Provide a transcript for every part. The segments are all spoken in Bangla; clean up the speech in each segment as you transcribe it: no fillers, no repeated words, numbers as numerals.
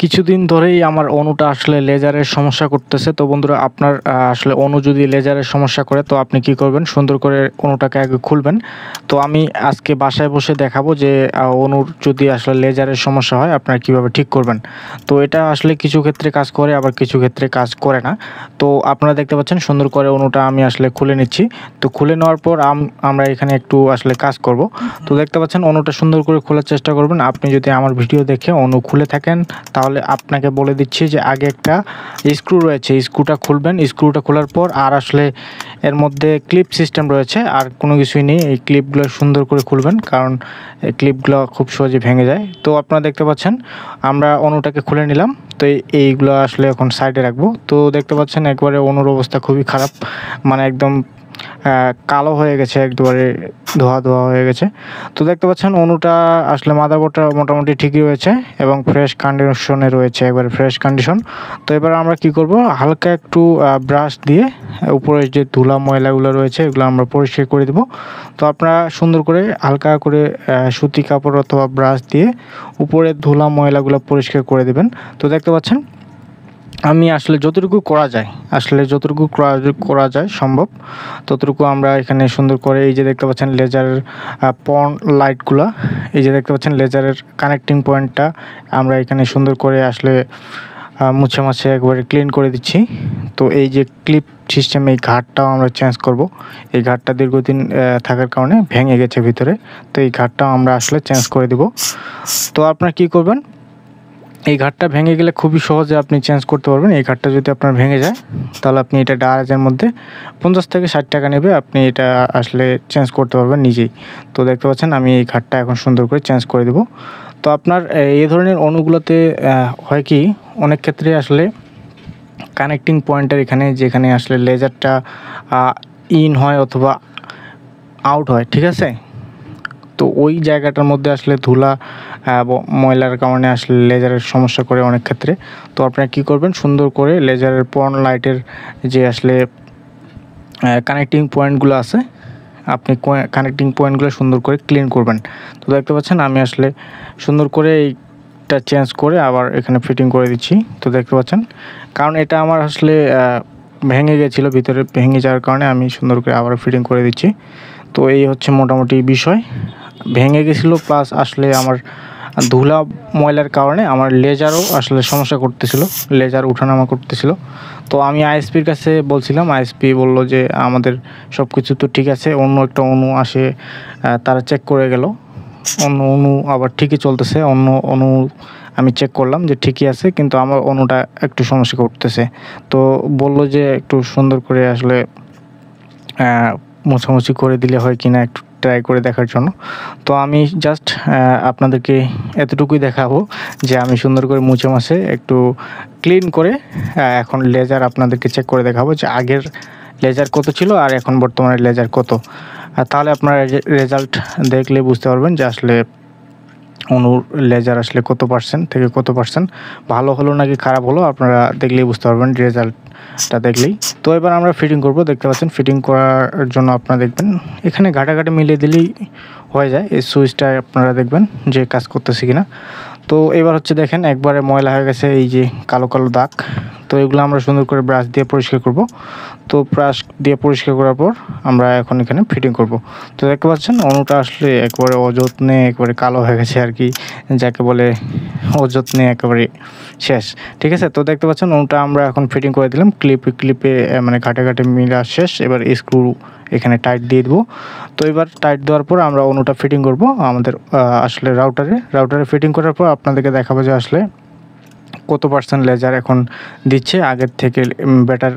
কিছুদিন ধরেই আমার অণুটা আসলে লেজারের সমস্যা করতেছে। তো বন্ধুরা আপনার আসলে অণু যদি লেজারের সমস্যা করে তো আপনি কি করবেন? সুন্দর করে অণুটাকে আগে খুলবেন। তো আমি আজকে বাসায় বসে দেখাবো যে অণুর যদি আসলে লেজারের সমস্যা হয় আপনারা কিভাবে ঠিক করবেন। তো এটা আসলে কিছু ক্ষেত্রে কাজ করে আবার কিছু ক্ষেত্রে কাজ করে না। তো আপনারা দেখতে পাচ্ছেন সুন্দর করে অণুটা আমি আসলে খুলে নিচ্ছি। তো খুলে নেওয়ার পর আমরা এখানে একটু আসলে কাজ করব। তো দেখতে পাচ্ছেন অণুটা সুন্দর করে খোলার চেষ্টা করবেন। আপনি যদি আমার ভিডিও দেখে অণু খুলে থাকেন তাহলে আপনাকে বলে দিচ্ছি যে আগে একটা স্ক্রু রয়েছে, স্ক্রুটা খুলবেন। স্ক্রুটা খোলার পর আর আসলে এর মধ্যে ক্লিপ সিস্টেম রয়েছে, আর কোনো কিছুই নেই। এই ক্লিপগুলো সুন্দর করে খুলবেন, কারণ এই ক্লিপগুলো খুব সহজে ভেঙে যায়। তো আপনারা দেখতে পাচ্ছেন আমরা অণুটাকে খুলে নিলাম। তো এইগুলো আসলে এখন সাইডে রাখবো। তো দেখতে পাচ্ছেন একবারে অণুর অবস্থা খুবই খারাপ, মানে একদম কালো হয়ে গেছে, একবারে ধোয়া ধোয়া হয়ে গেছে। তো দেখতে পাচ্ছেন অণুটা আসলে মাদারবোর্ডটা মোটামুটি ঠিকই রয়েছে এবং ফ্রেশ কন্ডিশনে রয়েছে, একবারে ফ্রেশ কন্ডিশন। তো এবার আমরা কি করব, হালকা একটু ব্রাশ দিয়ে উপরে যে ধুলা ময়লাগুলো রয়েছে এগুলো আমরা পরিষ্কার করে দেবো। তো আপনারা সুন্দর করে হালকা করে সুতি কাপড় অথবা ব্রাশ দিয়ে উপরের ধুলা ময়লাগুলো পরিষ্কার করে দেবেন। তো দেখতে পাচ্ছেন আমি আসলে যতটুকু করা যায় সম্ভব ততটুকু আমরা এখানে সুন্দর করে, এই যে দেখতে পাচ্ছেন লেজারের লাইটগুলা, এই যে দেখতে পাচ্ছেন লেজারের কানেক্টিং পয়েন্টটা আমরা এখানে সুন্দর করে আসলে মুছে মাছে একবারে ক্লিন করে দিচ্ছি। তো এই যে ক্লিপ সিস্টেম, এই ঘাটটাও আমরা চেঞ্জ করব। এই ঘাটটা দীর্ঘদিন থাকার কারণে ভেঙে গেছে ভিতরে, তো এই ঘাটটাও আমরা আসলে চেঞ্জ করে দিব। তো আপনারা কী করবেন, এই ঘাটটা ভেঙে গেলে খুবই সহজে আপনি চেঞ্জ করতে পারবেন। এই ঘাটটা যদি আপনার ভেঙে যায় তাহলে আপনি এটা ডারাজের মধ্যে 50 থেকে 60 টাকা নেবে, আপনি এটা আসলে চেঞ্জ করতে পারবেন নিজেই। তো দেখতে পাচ্ছেন আমি এই ঘাটটা এখন সুন্দর করে চেঞ্জ করে দেবো। তো আপনার এই ধরনের অণুগুলোতে হয় কি, অনেক ক্ষেত্রে আসলে কানেক্টিং পয়েন্টের এখানে যেখানে আসলে লেজারটা ইন হয় অথবা আউট হয়, ঠিক আছে, তো ওই জায়গাটার মধ্যে আসলে ধুলা ময়লার কারণে আসলে লেজারের সমস্যা করে অনেক ক্ষেত্রে। তো আপনারা কী করবেন, সুন্দর করে লেজারের লাইটের যে আসলে কানেক্টিং পয়েন্টগুলো আছে, আপনি কানেক্টিং পয়েন্টগুলো সুন্দর করে ক্লিন করবেন। তো দেখতে পাচ্ছেন আমি আসলে সুন্দর করে এইটা চেঞ্জ করে আবার এখানে ফিটিং করে দিচ্ছি। তো দেখতে পাচ্ছেন, কারণ এটা আমার আসলে ভেঙে গেছিলো, ভিতরে ভেঙে যাওয়ার কারণে আমি সুন্দর করে আবার ফিটিং করে দিচ্ছি। তো এই হচ্ছে মোটামুটি বিষয়, ভেঙে গেছিলো প্লাস আসলে আমার ধুলা ময়লার কারণে আমার লেজারও আসলে সমস্যা করতেছিল, লেজার উঠানামা করতেছিল। তো আমি আইএসপির কাছে বলছিলাম, আইএসপি বলল যে আমাদের সব কিছু তো ঠিক আছে। অন্য একটা অণু আসে, তারা চেক করে গেল, অন্য অণু আবার ঠিকই চলতেছে। অন্য অণু আমি চেক করলাম যে ঠিকই আছে, কিন্তু আমার অণুটা একটু সমস্যা করতেছে। তো বলল যে একটু সুন্দর করে আসলে মোছামুছি করে দিলে হয় কি না একটু ট্রাই করে দেখার জন্য। তো আমি জাস্ট আপনাদেরকে এতটুকুই দেখাবো যে আমি সুন্দর করে মুছে মাছে একটু ক্লিন করে এখন লেজার আপনাদেরকে চেক করে দেখাবো যে আগের লেজার কত ছিল আর এখন বর্তমানে লেজার কত। তাহলে আপনারা রেজাল্ট দেখলে বুঝতে পারবেন যে আসলে অণুর লেজার আসলে কত পার্সেন্ট থেকে কত পার্সেন্ট ভালো হলো নাকি খারাপ হলো, আপনারা দেখলেই বুঝতে পারবেন রেজাল্টটা দেখলেই। তো এবার আমরা ফিটিং করব। দেখতে পাচ্ছেন ফিটিং করার জন্য আপনারা দেখবেন এখানে ঘাটাঘাটি মিলিয়ে দিলেই হয়ে যায়। এই সুইচটা আপনারা দেখবেন যে কাজ করতেছে কিনা। তো এবার হচ্ছে দেখেন একবারে ময়লা হয়ে গেছে, এই যে কালো কালো দাগ। তো এগুলো আমরা সুন্দর করে ব্রাশ দিয়ে পরিষ্কার করব। তো ব্রাশ দিয়ে পরিষ্কার করার পর আমরা এখন এখানে ফিটিং করব। তো দেখতে পাচ্ছেন অণুটা আসলে একবারে অযত্নে একবারে কালো হয়ে গেছে আর কি, যাকে বলে অযত্নে একেবারে শেষ, ঠিক আছে। তো দেখতে পাচ্ছেন অণুটা আমরা এখন ফিটিং করে দিলাম, ক্লিপে মানে ঘাটে মিলা শেষ। এবার স্ক্রু এখানে টাইট দিয়ে দেবো। তো এবার টাইট দেওয়ার পর আমরা অণুটা ফিটিং করব আমাদের আসলে রাউটারে ফিটিং করার পর আপনাদেরকে দেখাবো যে আসলে কত পার্সেন্ট লেজার এখন দিচ্ছে, আগের থেকে বেটার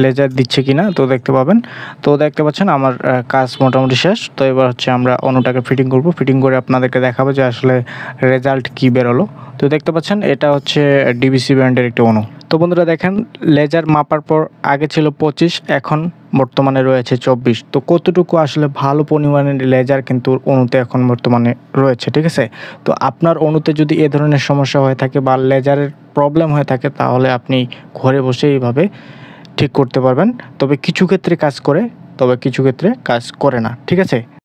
লেজার দিচ্ছে কিনা তো দেখতে পাবেন। তো দেখতে পাচ্ছেন আমার কাজ মোটামুটি শেষ। তো এবার হচ্ছে আমরা অণুটাকে ফিটিং করব, ফিটিং করে আপনাদেরকে দেখাবো যে আসলে রেজাল্ট কী বেরোলো। তো দেখতে পাচ্ছেন এটা হচ্ছে ডিবিসি ব্র্যান্ডের একটি অণু। তো বন্ধুরা দেখেন লেজার মাপার পর আগে ছিল 25, এখন বর্তমানে রয়েছে 24। তো কতটুকু আসলে ভালো পরিমাণের লেজার কিন্তু অণুতে এখন বর্তমানে রয়েছে, ঠিক আছে। তো আপনার অণুতে যদি এ ধরনের সমস্যা হয়ে থাকে বা লেজারের প্রবলেম হয়ে থাকে তাহলে আপনি ঘরে বসে এইভাবে ঠিক করতে পারবেন। তবে কিছু ক্ষেত্রে কাজ করে, তবে কিছু ক্ষেত্রে কাজ করে না, ঠিক আছে।